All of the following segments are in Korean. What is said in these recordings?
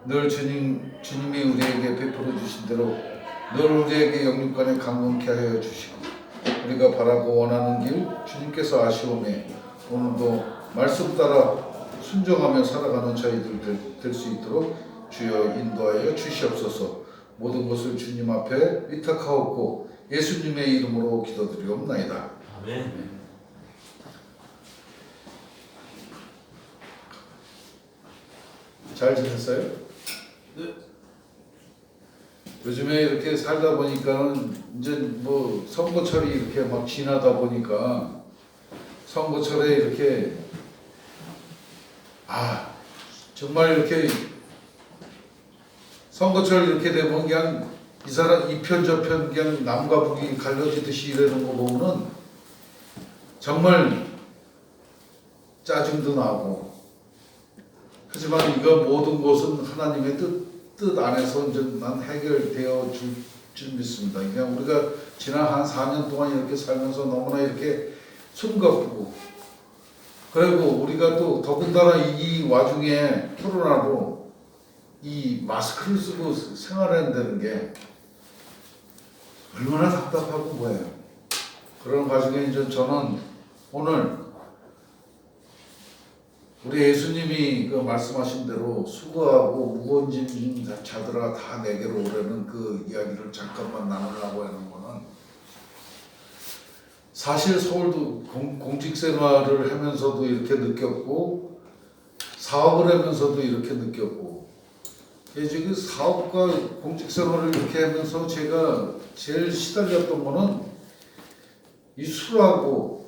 늘 주님이 우리에게 베풀어 주신 대로 늘 우리에게 영육간에 강건케 하여 주시고 우리가 바라고 원하는 길 주님께서 아시오매 오늘도 말씀 따라 순종하며 살아가는 저희들 될 수 있도록 주여 인도하여 주시옵소서. 모든 것을 주님 앞에 위탁하옵고 예수님의 이름으로 기도드리옵나이다. 아멘. 잘 지냈어요? 네. 요즘에 이렇게 살다 보니까는 이제 뭐 선거철이 이렇게 막 지나다 보니까 선거철에 이렇게 정말 이렇게 선거철 이렇게 되면 그냥 이 사람 이 편 저 편 그냥 남과 북이 갈라지듯이 이러는 거 보면은 정말 짜증도 나고 하지만 이거 모든 것은 하나님의 뜻 안에서 이제 난 해결되어 줄 믿습니다. 그냥 우리가 지난 한 4년 동안 이렇게 살면서 너무나 이렇게 숨가쁘고 그리고 우리가 또 더군다나 이 와중에 코로나로 이 마스크를 쓰고 생활한다는 게 얼마나 답답하고 뭐예요. 그런 과정에 이제 저는 오늘 우리 예수님이 그 말씀하신 대로 수고하고 무거운 짐진 자들아 다 내게로 오라는 그 이야기를 잠깐만 나누려고 하는 거는 사실 서울도 공직 생활을 하면서도 이렇게 느꼈고 사업을 하면서도 이렇게 느꼈고 지금 사업과 공직 생활을 이렇게 하면서 제가 제일 시달렸던 거는 이 술하고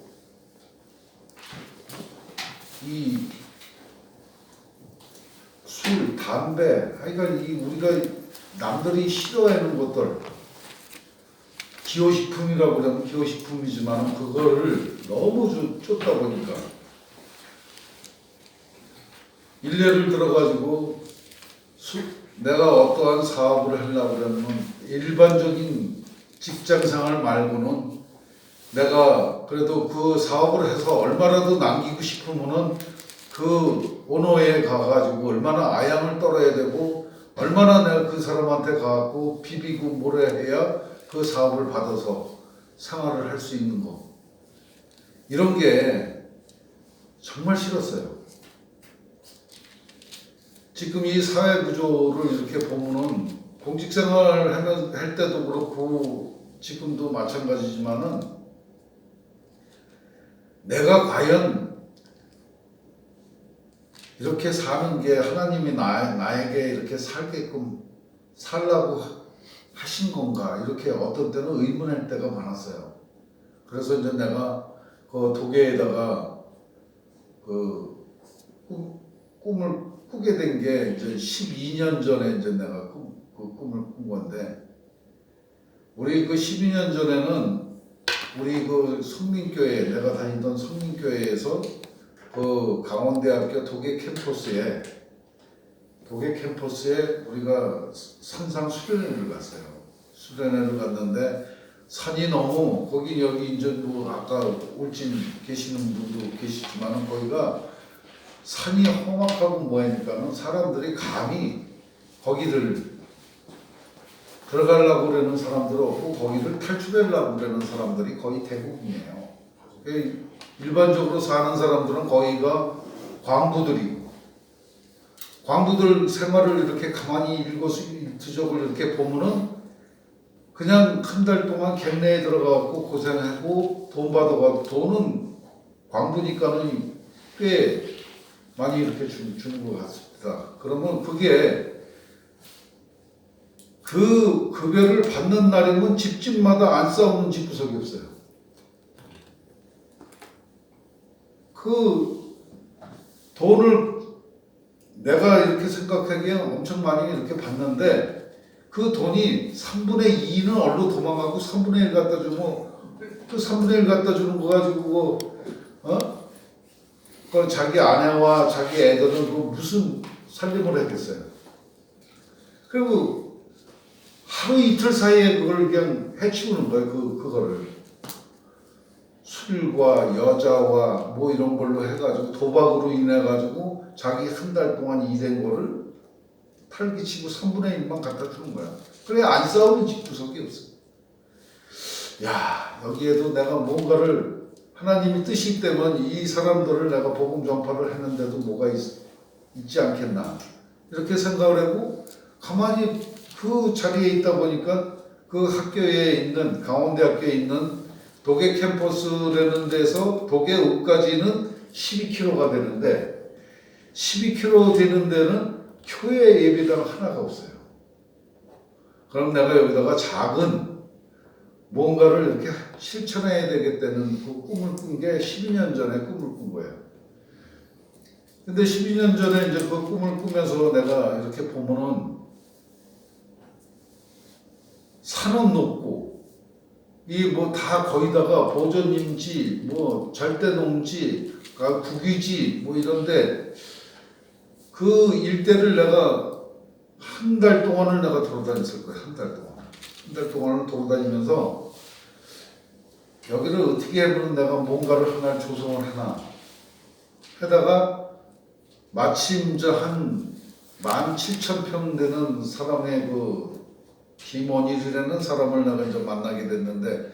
이 술, 담배, 하여간 이 우리가 남들이 싫어하는 것들 기호식품이라고 그러면 기호식품이지만 그거를 너무 쫓다 보니까 일례를 들어가지고 내가 어떠한 사업을 하려고 그러면 일반적인 직장생활 말고는 내가 그래도 그 사업을 해서 얼마라도 남기고 싶으면은 그 오너에 가가지고 얼마나 아양을 떨어야 되고 얼마나 내가 그 사람한테 가갖고 비비고 뭐래 해야 그 사업을 받아서 생활을 할 수 있는 거 이런 게 정말 싫었어요. 지금 이 사회 구조를 이렇게 보면은 공직생활 할 때도 그렇고 지금도 마찬가지지만은 내가 과연 이렇게 사는 게 하나님이 나에게 이렇게 살게끔 살라고 하신 건가 이렇게 어떤 때는 의문할 때가 많았어요. 그래서 이제 내가 그 도계에다가 그 꿈을 꾸게 된 게 이제 12년 전에 이제 내가 그 꿈을 꾼 건데 우리 그 12년 전에는 우리 그 성민교회 내가 다니던 성민교회에서 그 강원대학교 도계 캠퍼스에 우리가 산상 수련회를 갔어요. 수련회를 갔는데 산이 너무 거기 여기 이제 뭐 아까 울진 계시는 분도 계시지만은 거기가 산이 험악하고 뭐하니까는 사람들이 감히 거기를 들어가려고 그러는 사람들 없고 거기를 탈출하려고 그러는 사람들이 거의 대부분이에요. 일반적으로 사는 사람들은 거기가 광부들이고 광부들 생활을 이렇게 가만히 일거수일투족을 이렇게 보면은 그냥 한 달 동안 갱내에 들어가고 고생하고 돈 받아가고 돈은 광부니까는 꽤 많이 이렇게 주는 것 같습니다. 그러면 그게 그 급여를 받는 날이면 집집마다 안 싸우는 집구석이 없어요. 그 돈을 내가 이렇게 생각하기에 엄청 많이 이렇게 받는데 그 돈이 3분의 2는 얼로 도망가고 3분의 1 갖다 주면 그 3분의 1 갖다 주는 거 가지고 그 자기 아내와 자기 애들은 그 무슨 살림을 했겠어요. 그리고 하루 이틀 사이에 그걸 그냥 해치우는 거예요. 그거를 술과 여자와 뭐 이런 걸로 해가지고 도박으로 인해 가지고 자기 한 달 동안 일한 거를 다 활기치고 3분의 1만 갖다 주는 거야. 그래 안 싸우는 집 구석이 없어. 야, 여기에도 내가 뭔가를 하나님이 뜻이 때문에 이 사람들을 내가 복음 전파를 했는데도 뭐가 있지 않겠나 이렇게 생각을 하고 가만히 그 자리에 있다 보니까 그 학교에 있는 강원대학교에 있는 도계 캠퍼스라는 데서 도계읍까지는 12km가 되는데 12km 되는 데는 교회 예배당 하나가 없어요. 그럼 내가 여기다가 작은 뭔가를 이렇게 실천해야 되겠다는 그 꿈을 꾼 게 12년 전에 꿈을 꾼 거예요. 근데 12년 전에 이제 그 꿈을 꾸면서 내가 이렇게 보면은 산은 높고 이 뭐 다 거기다가 보존임지 뭐 절대농지 국유지 뭐 이런데 그 일대를 내가 한 달 동안을 내가 돌아다녔을 거예요. 한 달 동안. 한 달 동안을 돌아다니면서 여기를 어떻게 하면 내가 뭔가를 하나 조성을 하나 하다가 마침 한 17,000평 되는 사람의 그 김원일이라는 사람을 내가 이제 만나게 됐는데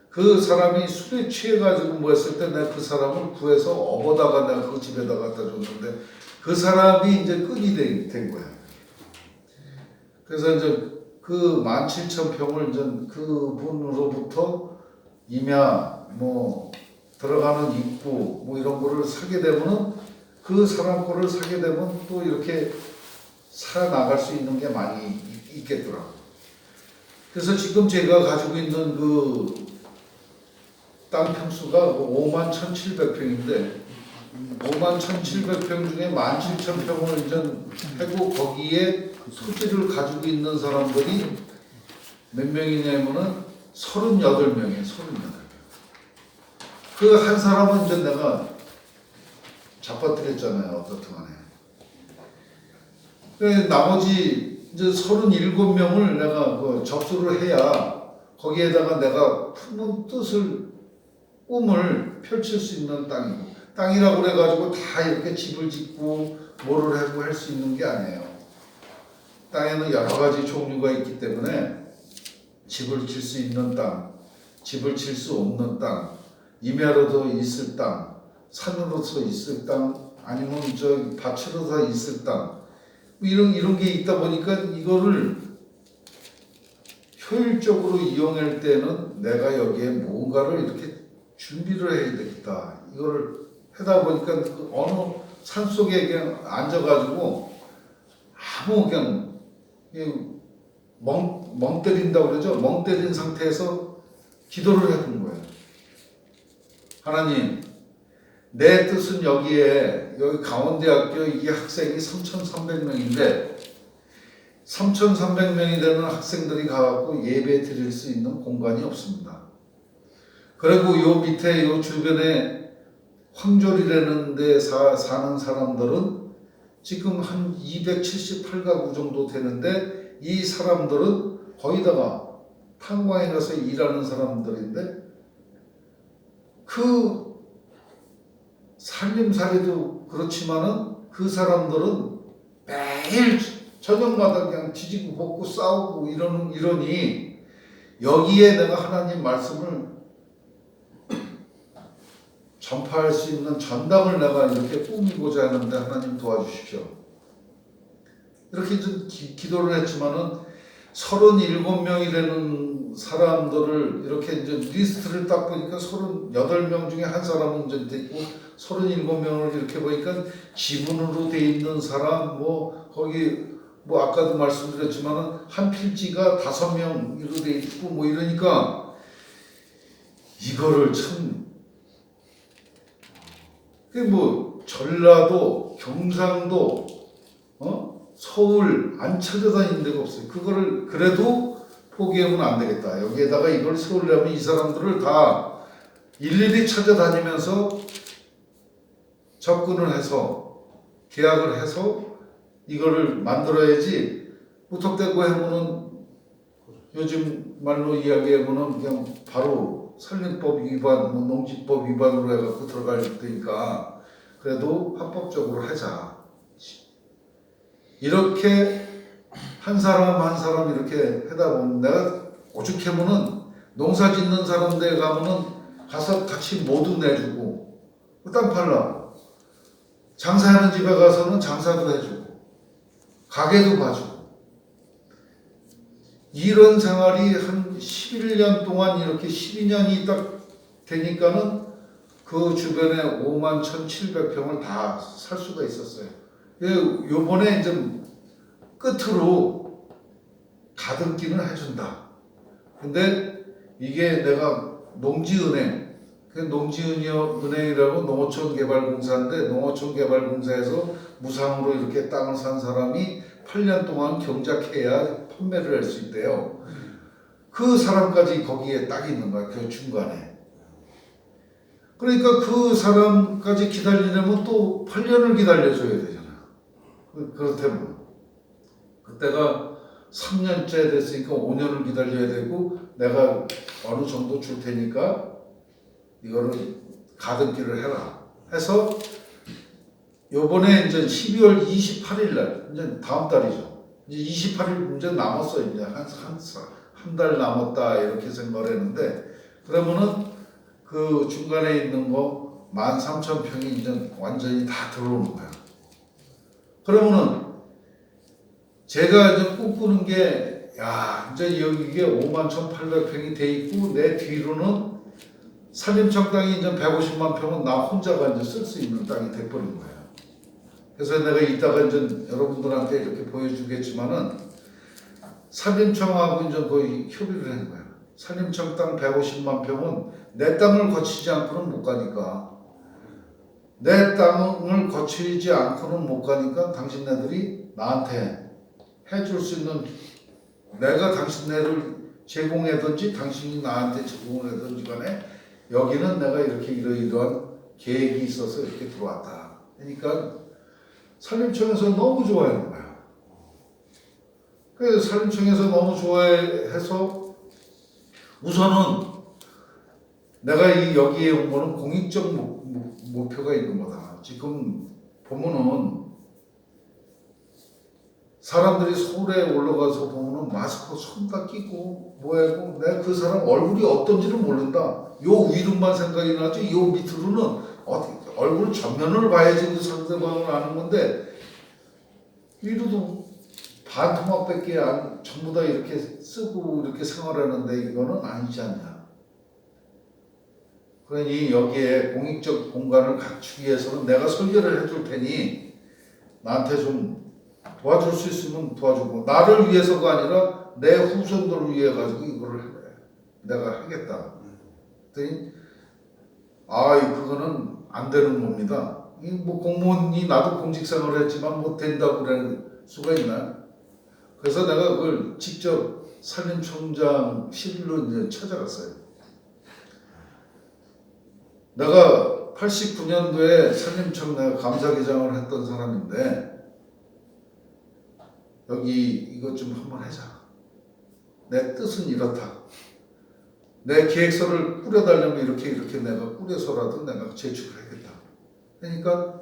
그 사람이 술에 취해가지고 뭐 했을 때 내가 그 사람을 구해서 업어다가 내가 그 집에다 갖다 줬는데 그 사람이 이제 끈이 된 거야. 그래서 이제 그 17,000평을 이제 그분으로부터 임야 뭐 들어가는 입구 뭐 이런 거를 사게 되면은 그 사람 거를 사게 되면 또 이렇게 살아나갈 수 있는 게 많이 있겠더라고. 그래서 지금 제가 가지고 있는 그 땅 평수가 51,700평인데 51,700평 중에 17,000평을 이제 하고 거기에 토지를 가지고 있는 사람들이 몇 명이냐면은 38명이에요. 38명. 그 한 사람은 이제 내가 잡아드렸잖아요. 어떻든 간에. 나머지 이제 37명을 내가 그 접수를 해야 거기에다가 내가 품은 뜻을 꿈을 펼칠 수 있는 땅이고 땅이라고 그래가지고 다 이렇게 집을 짓고 뭐를 하고 할 수 있는 게 아니에요. 땅에는 여러 가지 종류가 있기 때문에 집을 질 수 있는 땅, 집을 질 수 없는 땅, 임야로도 있을 땅, 산으로서 있을 땅, 아니면 저 밭으로서 있을 땅, 이런 게 있다 보니까 이거를 효율적으로 이용할 때는 내가 여기에 뭔가를 이렇게 준비를 해야 되겠다. 이거를 하다 보니까 그 어느 산 속에 그냥 앉아가지고 아무 그냥 멍 때린다고 그러죠. 멍 때린 상태에서 기도를 해본 거예요. 하나님, 내 뜻은 여기 강원대학교 이 학생이 3,300명인데 3,300명이 되는 학생들이 가갖고 예배 드릴 수 있는 공간이 없습니다. 그리고 요 밑에 요 주변에 황졸이라는 데 사는 사람들은 지금 한 278가구 정도 되는데 이 사람들은 거기다가 탄광에 가서 일하는 사람들인데 그 살림살이도 그렇지만은 그 사람들은 매일 저녁마다 그냥 뒤지고 볶고 싸우고 이러니 여기에 내가 하나님 말씀을 전파할 수 있는 전당을 내가 이렇게 꾸미고자 하는데 하나님 도와주십시오. 이렇게 좀 기도를 했지만은 37명이 되는 사람들을 이렇게 이제 리스트를 딱 보니까 38명 중에 한 사람은 이제 있고 37명을 이렇게 보니까 지분으로 돼 있는 사람 뭐 거기 뭐 아까도 말씀드렸지만은 한 필지가 5명으로 돼 있고 뭐 이러니까 이거를 참 그게 뭐 전라도, 경상도, 서울 안 찾아다니는 데가 없어요. 그거를 그래도 포기하면 안 되겠다. 여기에다가 이걸 세우려면 이 사람들을 다 일일이 찾아다니면서 접근을 해서 계약을 해서 이거를 만들어야지 무턱대고 하면은 요즘 말로 이야기하면은 그냥 바로 산림법 위반, 농지법 위반으로 해갖고 들어갈 테니까 그래도 합법적으로 하자. 이렇게 한 사람 한 사람 이렇게 하다 보면 내가 오죽하면은 농사 짓는 사람 데 가면은 가서 같이 모두 내주고 땅 팔라고 장사하는 집에 가서는 장사도 해주고 가게도 봐주고 이런 생활이 한 11년 동안 이렇게 12년이 딱 되니까는 그 주변에 51,700평을 다 살 수가 있었어요. 요번에 이제 끝으로 가등기는 해준다. 근데 이게 내가 농지은행, 그 농지은행이라고 농어촌개발공사인데 농어촌개발공사에서 무상으로 이렇게 땅을 산 사람이 8년 동안 경작해야 판매를 할 수 있대요. 그 사람까지 거기에 딱 있는 거야, 그 중간에. 그러니까 그 사람까지 기다리려면 또 8년을 기다려줘야 되잖아. 그렇다면 그때가 3년째 됐으니까 5년을 기다려야 되고 내가 어느 정도 줄 테니까 이거를 가등기를 해라 해서 요번에 이제 12월 28일 날 이제 다음 달이죠. 이제 28일 이제 남았어. 이제 한 달 남았다 이렇게 생각을 했는데 그러면은 그 중간에 있는 거 13,000평이 이제 완전히 다 들어오는 거야. 그러면은 제가 이제 꿈꾸는 게, 야, 이제 여기에 51,800평이 돼 있고, 내 뒤로는 산림청 땅이 이제 150만 평은 나 혼자가 이제 쓸 수 있는 땅이 돼버린 거예요. 그래서 내가 이따가 이제 여러분들한테 이렇게 보여주겠지만은, 산림청하고 이제 거의 협의를 하는 거예요. 산림청 땅 150만 평은 내 땅을 거치지 않고는 못 가니까, 내 땅을 거치지 않고는 못 가니까 당신네들이 나한테 해줄 수 있는 내가 당신네를 제공하든지 당신이 나한테 제공을 하든지 간에 여기는 내가 이렇게 이러이러한 계획이 있어서 이렇게 들어왔다. 그러니까 산림청에서 너무 좋아하는 거야. 그래서 산림청에서 너무 좋아해서 우선은 내가 이 여기에 온 거는 공익적 목표가 있는 거다. 지금 보면은 사람들이 서울에 올라가서 보면은 마스크 손 다 끼고 뭐하고 내가 그 사람 얼굴이 어떤지는 모른다. 요 위로만 생각이 나지 요 밑으로는 어떻게 얼굴 전면을 봐야지 그 상대방을 아는 건데 위로도 반토막밖에 안 전부 다 이렇게 쓰고 이렇게 생활하는데 이거는 아니지 않냐. 그러니 여기에 공익적 공간을 갖추기 위해서는 내가 설계를 해줄 테니 나한테 좀 도와줄 수 있으면 도와주고 나를 위해서가 아니라 내 후손들을 위해 가지고 이거를 해. 내가 하겠다. 그랬더니 그거는 안 되는 겁니다. 이 뭐 공무원이 나도 공직생활을 했지만 뭐 된다고 그럴 수가 있나? 그래서 내가 그걸 직접 산림청장실로 이제 찾아갔어요. 내가 89년도에 산림청 내가 감사기장을 했던 사람인데 여기 이것 좀 한번 하자. 내 뜻은 이렇다. 내 계획서를 꾸려달라면 이렇게 내가 꾸려서라도 내가 제출하겠다. 그러니까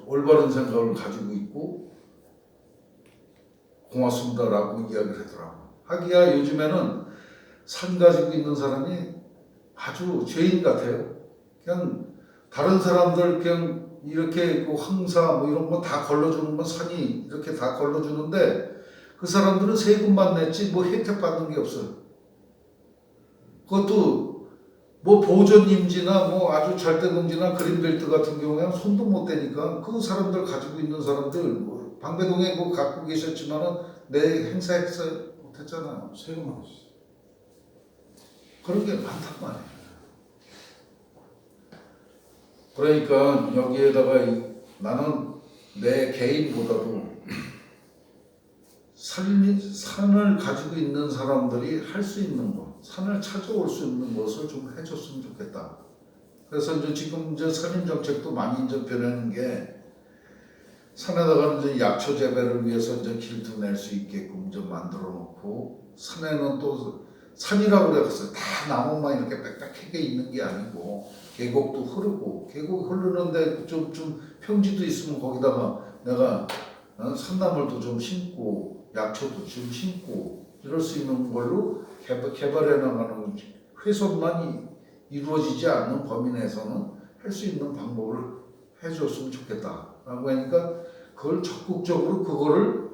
올바른 생각을 가지고 있고 고맙습니다라고 이야기를 하더라고. 하기야 요즘에는 산 가지고 있는 사람이 아주 죄인 같아요. 그냥 다른 사람들 그냥 이렇게 그 황사 뭐 이런 거 다 걸러주는 건 산이 이렇게 다 걸러주는데 그 사람들은 세금만 냈지 뭐 혜택 받는 게 없어요. 그것도 뭐 보존임지나 뭐 아주 절대농지나 그린벨트 같은 경우에는 손도 못 대니까 그 사람들 가지고 있는 사람들 뭐 방배동에 뭐 갖고 계셨지만은 내 행사 못했잖아요. 세금만 냈어요. 그런 게 많단 말이에요. 그러니까 여기에다가 나는 내 개인보다도 산을 가지고 있는 사람들이 할 수 있는 것, 산을 찾아올 수 있는 것을 좀 해줬으면 좋겠다. 그래서 이제 지금 이제 산림 정책도 많이 이제 변하는 게 산에다가 이제 약초 재배를 위해서 이제 길도 낼 수 있게끔 좀 만들어 놓고 산에는 또 산이라고 그랬어요. 다 나무만 이렇게 빽빽하게 있는 게 아니고 계곡도 흐르고 계곡 흐르는데 좀 평지도 있으면 거기다가 내가 산나물도 좀 심고 약초도 좀 심고 이럴 수 있는 걸로 개발해 나가는 훼손만 이루어지지 않는 범위 내에서는 할 수 있는 방법을 해줬으면 좋겠다라고 하니까 그걸 적극적으로 그거를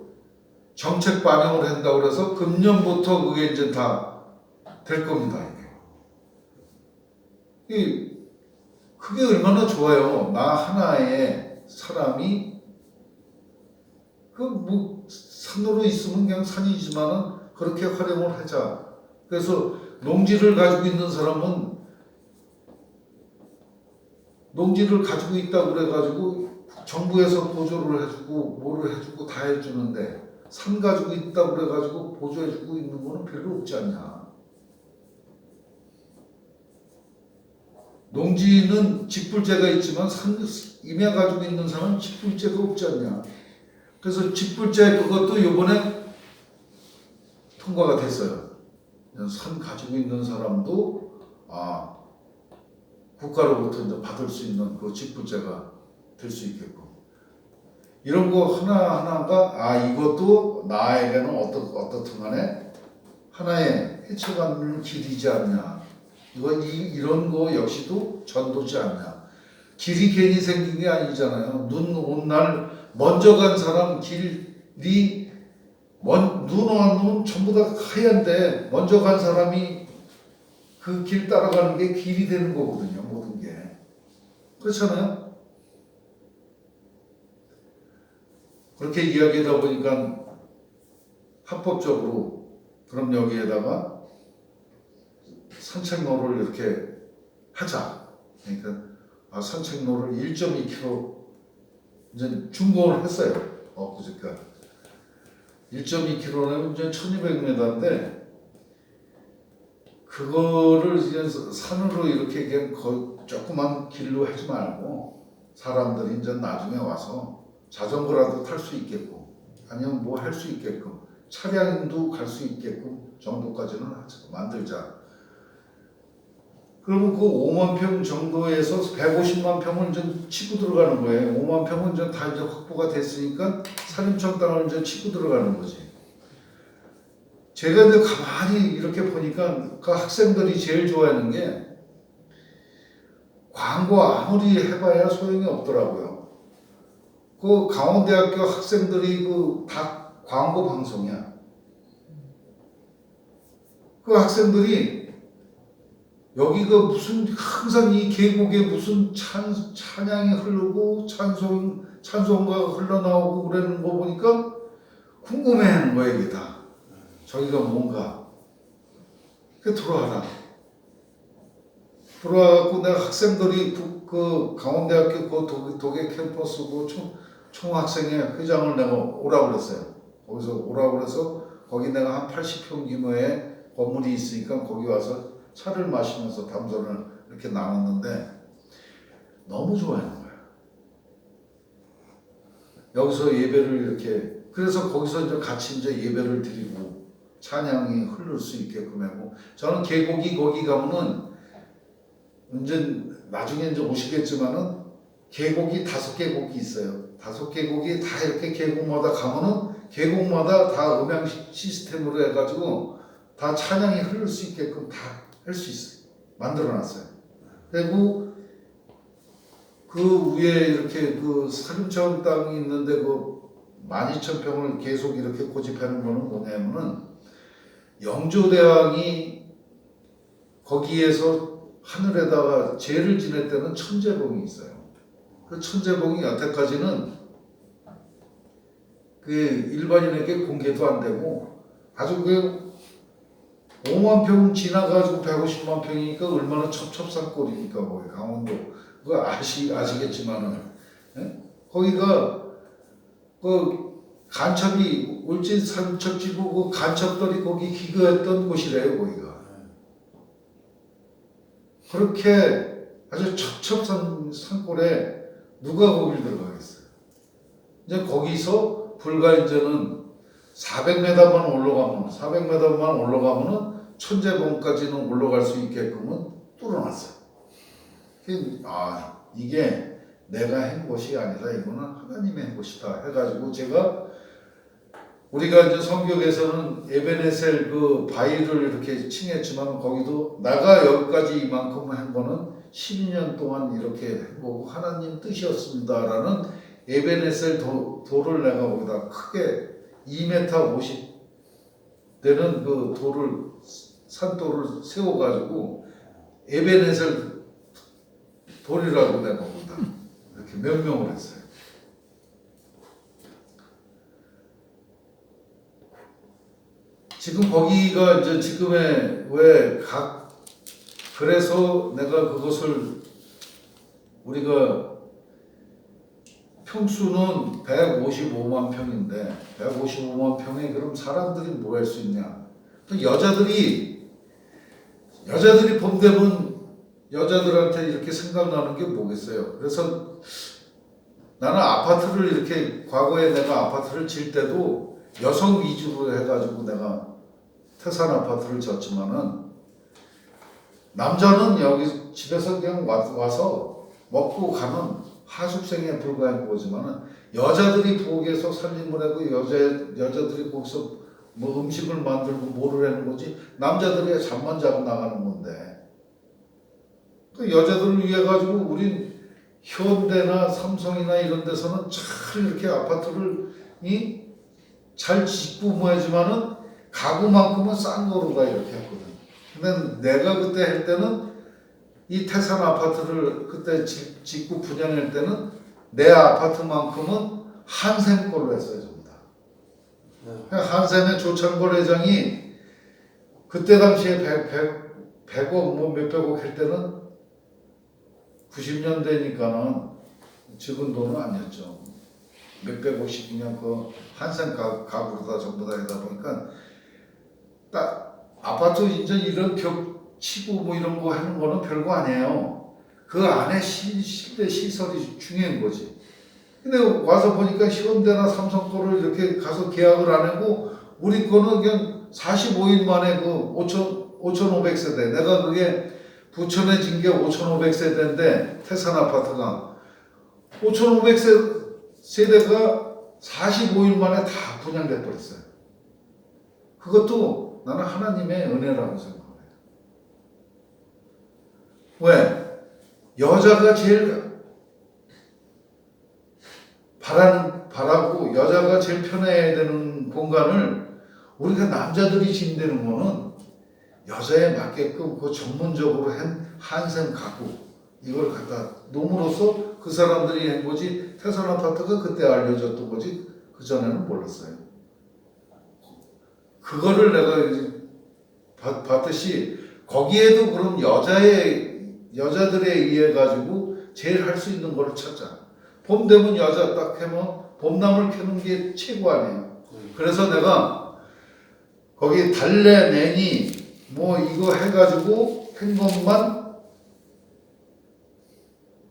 정책 반영을 한다고 그래서 금년부터 그게 이제 다 될 겁니다. 그게 얼마나 좋아요. 나 하나의 사람이 뭐 산으로 있으면 그냥 산이지만은 그렇게 활용을 하자. 그래서 농지를 가지고 있는 사람은 농지를 가지고 있다고 그래가지고 정부에서 보조를 해주고 뭐를 해주고 다 해주는데 산 가지고 있다고 그래가지고 보조해주고 있는 거는 별로 없지 않냐. 농지는 직불제가 있지만 임야 가지고 있는 사람은 직불제가 없지 않냐. 그래서 직불제 그것도 이번에 통과가 됐어요. 산 가지고 있는 사람도 국가로부터 이제 받을 수 있는 그 직불제가 될 수 있겠고 이런 거 하나하나가 이것도 나에게는 어떻든 간에 하나의 헤쳐가는 길이지 않냐. 이런 거 역시도 전도지 않냐. 길이 괜히 생긴 게 아니잖아요. 눈 온 날 먼저 간 사람 길이 눈 온 눈 전부 다 하얀데 먼저 간 사람이 그 길 따라가는 게 길이 되는 거거든요. 모든 게 그렇잖아요. 그렇게 이야기하다 보니까 합법적으로 그럼 여기에다가 산책로를 이렇게 하자. 그러니까 산책로를 1.2km 이제 준공을 했어요. 그러니까 1.2km는 이제 1,200m인데 그거를 이제 산으로 이렇게 그냥 조그만 길로 하지 말고 사람들이 이제 나중에 와서 자전거라도 탈 수 있게끔 아니면 뭐 할 수 있게끔 차량도 갈 수 있게끔 정도까지는 만들자. 그러면 그 5만 평 정도에서 150만 평을 이제 치고 들어가는 거예요. 5만 평은 이제 다 이제 확보가 됐으니까 산림청 땅을 이제 치고 들어가는 거지. 제가 이제 가만히 이렇게 보니까 그 학생들이 제일 좋아하는 게 광고 아무리 해봐야 소용이 없더라고요. 그 강원대학교 학생들이 다 광고 방송이야. 그 학생들이 여기가 무슨 항상 이 계곡에 무슨 찬양이 흐르고 찬송가가 흘러나오고 그러는 거 보니까 궁금해하는 거야 이게 다. 저기가 뭔가. 들어와갖고 내가 학생들이 그 강원대학교 그 독일 캠퍼스 그 총학생회 회장을 내가 오라고 그랬어요. 거기서 오라고 그래서 거기 내가 한 80평 규모의 건물이 있으니까 거기 와서 차를 마시면서 담소를 이렇게 나눴는데 너무 좋아하는 거야. 여기서 예배를 이렇게 그래서 거기서 이제 같이 이제 예배를 드리고 찬양이 흐를 수 있게끔 하고 저는 계곡이 거기 가면은 이제 나중에 이제 오시겠지만은 계곡이 5계곡이 있어요. 5계곡이 다 이렇게 계곡마다 가면은 계곡마다 다 음향 시스템으로 해가지고 다 찬양이 흐를 수 있게끔 다 할 수 있어요. 만들어놨어요. 그리고 그 위에 이렇게 그 산림청 땅이 있는데 그 12,000평을 계속 이렇게 고집하는 거는 뭐냐면은 영조대왕이 거기에서 하늘에다가 제를 지낼 때는 천재봉이 있어요. 그 천재봉이 여태까지는 그 일반인에게 공개도 안 되고 아주 그 5만 평 지나가지고 150만 평이니까 얼마나 첩첩산골이니까 거기 강원도 그거 아시겠지만은 거기가 그 간첩이 울진 산첩지구 그 간첩들이 거기 기거했던 곳이래요 거기가. 그렇게 아주 첩첩산골에 누가 거길 들어가겠어요. 이제 거기서 불과 이제는 400m만 올라가면은 천재봉까지는 올라갈 수 있게끔은 뚫어놨어요. 이게 내가 한 것이 아니라 이거는 하나님의 한 것이다 해가지고 제가 우리가 이제 성경에서는 에베네셀 그 바위를 이렇게 칭했지만 거기도 나가 여기까지 이만큼 한 거는 12년 동안 이렇게 한 거고 하나님 뜻이었습니다라는 에베네셀 돌을 내가 거기다 크게 2m 50 되는 그 돌을 산돌을 세워가지고 에베네셀 돌이라고 내가 거기다 이렇게 명명을 했어요. 지금 거기가 이제 지금의 그래서 내가 그것을 우리가 평수는 155만 평인데 155만 평에 그럼 사람들이 뭐 할 수 있냐? 여자들이 봄 되면 여자들한테 이렇게 생각나는 게 뭐겠어요? 그래서 나는 아파트를 이렇게 과거에 내가 아파트를 질 때도 여성 위주로 해가지고 내가 태산 아파트를 졌지만은 남자는 여기 집에서 그냥 와서 먹고 가는 하숙생에 불과한 거지만은 여자들이 부엌에서 살림을 하고 여자들이 거기서 뭐 음식을 만들고 뭐를 하는 거지 남자들이 잠만 자고 나가는 건데 그 여자들을 위해 가지고 우린 현대나 삼성이나 이런 데서는 잘 이렇게 아파트를 잘 짓고 뭐 하지만은 가구만큼은 싼 거로 다 이렇게 했거든. 근데 내가 그때 할 때는 이 태산 아파트를 그때 짓고 분양할 때는 내 아파트만큼은 한샘 걸로 했어요, 전부 다. 한샘의 조창걸 회장이 그때 당시에 100억 뭐 몇백억 할 때는 90년대니까는 적은 돈은 아니었죠. 몇백억씩 그냥 그 한샘 가구로 다 전부 다 하다 보니까 딱 아파트 이제 이런 벽 치고 뭐 이런 거 하는 거는 별거 아니에요. 그 안에 실내 시설이 중요한 거지. 근데 와서 보니까 현대나 삼성 거를 이렇게 가서 계약을 안 하고 우리 거는 그냥 45일 만에 그 5,500세대. 내가 그게 부천에 진 게 5,500세대인데 태산 아파트가 5,500세대가 45일 만에 다 분양돼 버렸어요. 그것도 나는 하나님의 은혜라고 생각해요. 왜? 여자가 제일 바라고 여자가 제일 편해야 되는 공간을 우리가 남자들이 짓는 거는 여자에 맞게끔 그 전문적으로 한 한샘 가구 이걸 갖다 놓음으로써 그 사람들이 한 거지 태산 아파트가 그때 알려졌던 거지 그 전에는 몰랐어요. 그거를 내가 이제 봤듯이 거기에도 그럼 여자들에 의해 가지고 제일 할 수 있는 거를 찾자. 봄 되면 여자 딱 하면 봄나물 캐는 게 최고 아니에요. 그래서 내가 거기 달래 내니 뭐 이거 해가지고 한 것만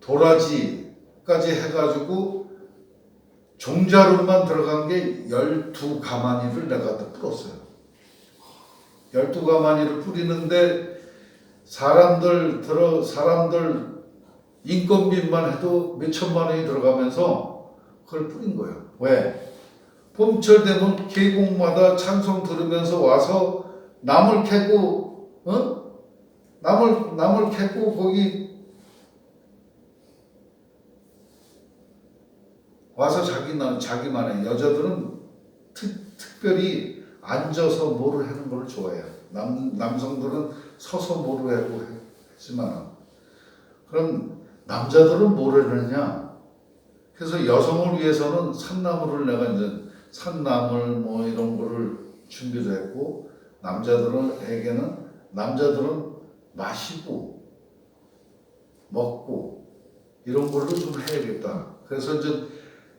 도라지까지 해가지고 종자로만 들어간 게 12가마니를 내가 또 풀었어요. 12가마니를 뿌리는데 사람들 인건비만 해도 몇천만 원이 들어가면서 그걸 뿌린 거예요. 왜? 봄철 되면 계곡마다 찬송 들으면서 와서 나물 캐고 나물 캐고 거기 와서 자기만의 여자들은 특별히 앉아서 뭐를 하는 걸 좋아해요. 남성들은 서서 뭐를 하고 했지만 그럼 남자들은 뭐를 하느냐? 그래서 여성을 위해서는 산나물을 내가 이제 산나물 뭐 이런 거를 준비를 했고 남자들은 마시고 먹고 이런 걸로 좀 해야겠다. 그래서 이제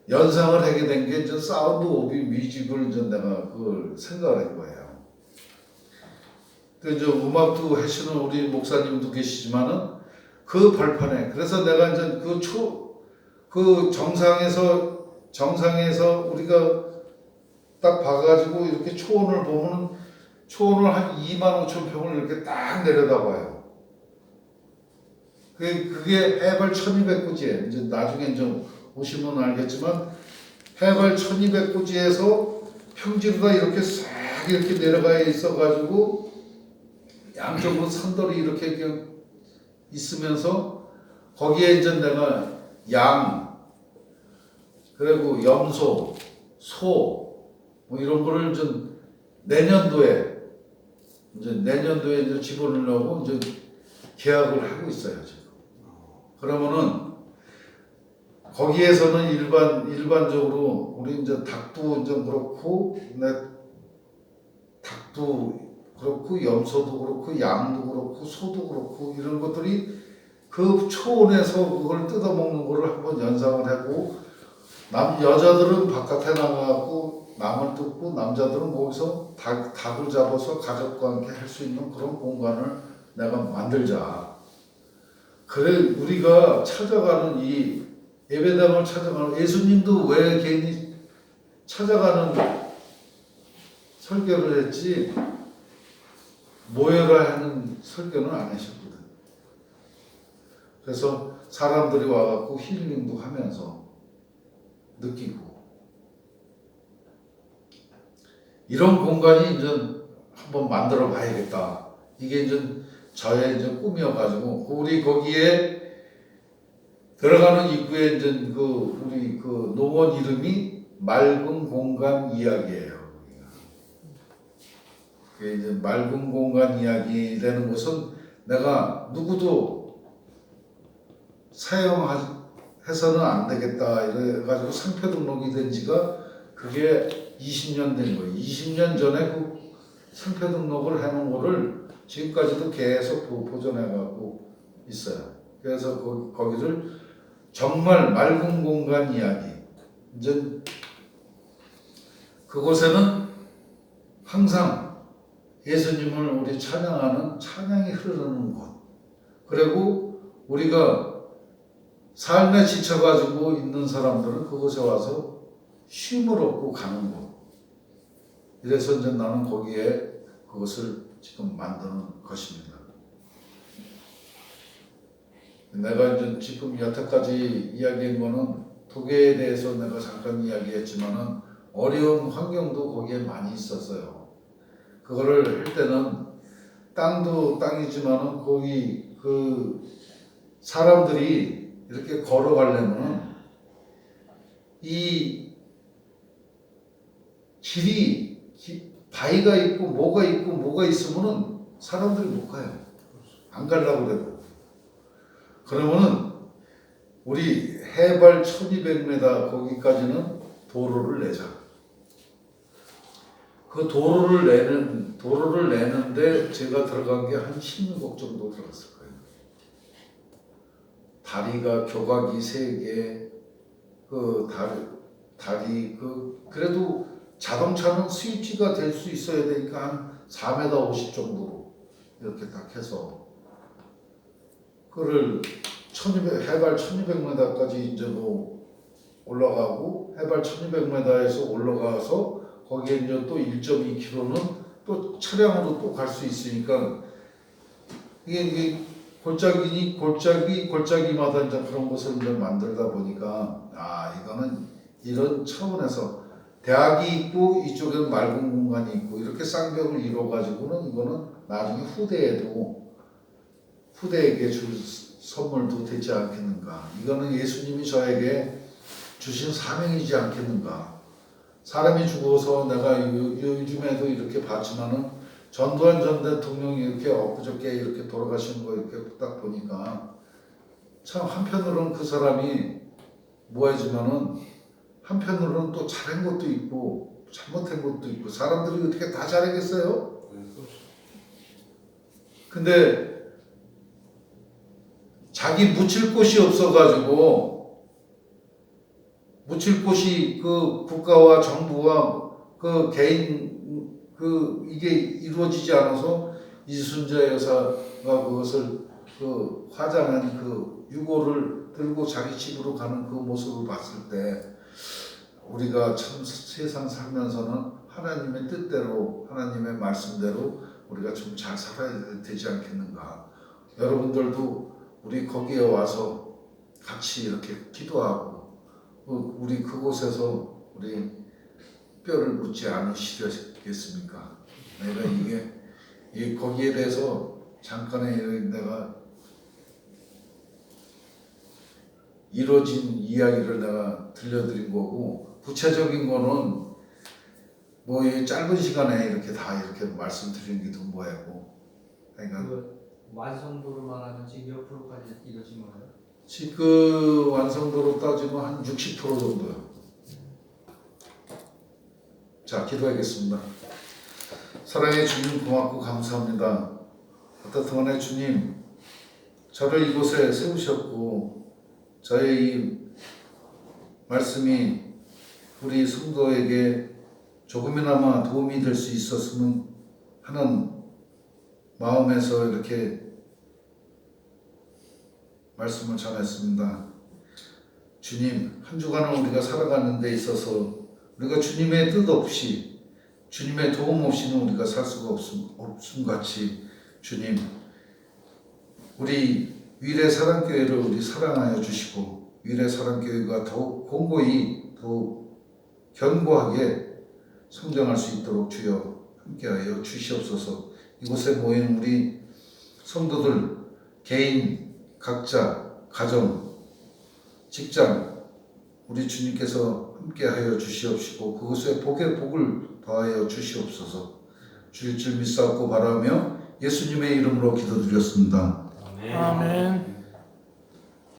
연상을 하게 된 게 이제 사운드 오브 뮤직을 이제 내가 그걸 생각을 한 거예요. 그 이제 음악도 하시는 우리 목사님도 계시지만은 그 벌판에 그래서 내가 이제 그 정상에서 우리가 딱 봐가지고 이렇게 초원을 보면은 초원을 한 25,000평을 이렇게 딱 내려다봐요. 그게 해발 1200고지에 이제 나중에 좀 오시면 알겠지만 해발 1200고지에서 평지로다 이렇게 싹 이렇게 내려가 있어가지고 양쪽으로 산들이 이렇게 그냥 있으면서 거기에 이제 내가 양 그리고 염소, 소 뭐 이런 거를 좀 내년도에 이제 집어넣으려고 이제 계약을 하고 있어요 지금. 그러면은 거기에서는 일반적으로 우리 이제 닭도 이제 그렇고 닭도 그렇고 염소도 그렇고 양도 그렇고 소도 그렇고 이런 것들이 그 초원에서 그걸 뜯어먹는 거를 한번 연상을 하고 여자들은 바깥에 나가고 남을 뜯고 남자들은 거기서 닭을 잡아서 가족과 함께 할 수 있는 그런 공간을 내가 만들자. 그래 우리가 찾아가는 이 예배당을 찾아가는 예수님도 왜 괜히 찾아가는 설교를 했지 모여라 하는 설교는 안 하셨거든. 그래서 사람들이 와갖고 힐링도 하면서 느끼고 이런 공간이 이제 한번 만들어 봐야겠다. 이게 이제 저의 이제 꿈이어가지고 우리 거기에 들어가는 입구에 이제 우리 농원 이름이 맑은 공간 이야기예요. 그게 이제 맑은 공간 이야기라는 것은 내가 누구도 사용해서는 안 되겠다 이래가지고 상표 등록이 된 지가 그게 20년 된 거예요. 20년 전에 그 상표 등록을 해놓은 거를 지금까지도 계속 보존해가고 있어요. 그래서 거기를 정말 맑은 공간 이야기. 이제 그곳에는 항상 예수님을 우리 찬양하는 찬양이 흐르는 곳. 그리고 우리가 삶에 지쳐가지고 있는 사람들은 그곳에 와서 쉼을 얻고 가는 곳. 이래서 이제 나는 거기에 그것을 지금 만드는 것입니다. 내가 이제 지금 여태까지 이야기한 거는 도계에 대해서 내가 잠깐 이야기했지만은 어려운 환경도 거기에 많이 있었어요. 그거를 할 때는 땅도 땅이지만은 거기 사람들이 이렇게 걸어가려면은 이 길이 바위가 있고 뭐가 있으면은 사람들이 못 가요. 안 가려고 그래도. 그러면은 우리 해발 1200m 거기까지는 도로를 내자. 그 도로를 내는데 제가 들어간 게 한 16억 정도 들어갔을 거예요. 다리가 교각이 3개, 다리 그래도 자동차는 스위치가 될 수 있어야 되니까 한 4m 50 정도로 이렇게 딱 해서 그를 해발 1200m까지 이제 올라가고 해발 1200m에서 올라가서 거기에 이제 또 1.2km는 또 차량으로 또 갈 수 있으니까 이게 골짜기마다 이제 그런 것을 이제 만들다 보니까 이거는 이런 차원에서 대학이 있고 이쪽에는 맑은 공간이 있고 이렇게 쌍벽을 이뤄가지고는 이거는 나중에 후대에게 줄 선물도 되지 않겠는가. 이거는 예수님이 저에게 주신 사명이지 않겠는가. 사람이 죽어서 내가 요즘에도 이렇게 봤지만은 전두환 전 대통령이 이렇게 엊그저께 이렇게 돌아가신 거 이렇게 딱 보니까 참 한편으로는 그 사람이 뭐하지만은 한편으로는 또 잘한 것도 있고 잘못한 것도 있고 사람들이 어떻게 다 잘하겠어요? 근데 자기 묻힐 곳이 없어가지고 묻힐 곳이 그 국가와 정부와 그 개인 이게 이루어지지 않아서 이순자 여사가 그것을 화장한 유고를 들고 자기 집으로 가는 그 모습을 봤을 때 우리가 참 세상 살면서는 하나님의 뜻대로 하나님의 말씀대로 우리가 좀 잘 살아야 되지 않겠는가. 여러분들도 우리 거기에 와서 같이 이렇게 기도하고 우리 그곳에서 우리 뼈를 묻지 않으시겠습니까? 내가 이게 거기에 대해서 잠깐의 내가 이루어진 이야기를 내가 들려드린 거고, 구체적인 거는 뭐 이 짧은 시간에 이렇게 다 이렇게 말씀드리는 게 좀 뭐하고. 그러니까 그 완성도를 말하면 지금 몇 프로까지 이루어진 거예요? 지금 완성도로 따지면 한 60% 정도요. 자, 기도하겠습니다. 사랑의 주님, 고맙고 감사합니다. 따뜻한 주님, 저를 이곳에 세우셨고 저의 이 말씀이 우리 성도에게 조금이나마 도움이 될 수 있었으면 하는 마음에서 이렇게 말씀을 전했습니다. 주님, 한 주간을 우리가 살아가는 데 있어서 우리가 주님의 뜻 없이, 주님의 도움 없이는 우리가 살 수가 없음 같이 주님, 우리 위례 사랑교회를 우리 사랑하여 주시고, 위례 사랑교회가 더욱 공고히 더욱 견고하게 성장할 수 있도록 주여 함께하여 주시옵소서. 이곳에 모인 우리 성도들 개인, 각자, 가정, 직장, 우리 주님께서 함께하여 주시옵시고 그곳에 복의 복을 더하여 주시옵소서. 주일 줄 믿사옵고 바라며 예수님의 이름으로 기도드렸습니다. 아멘.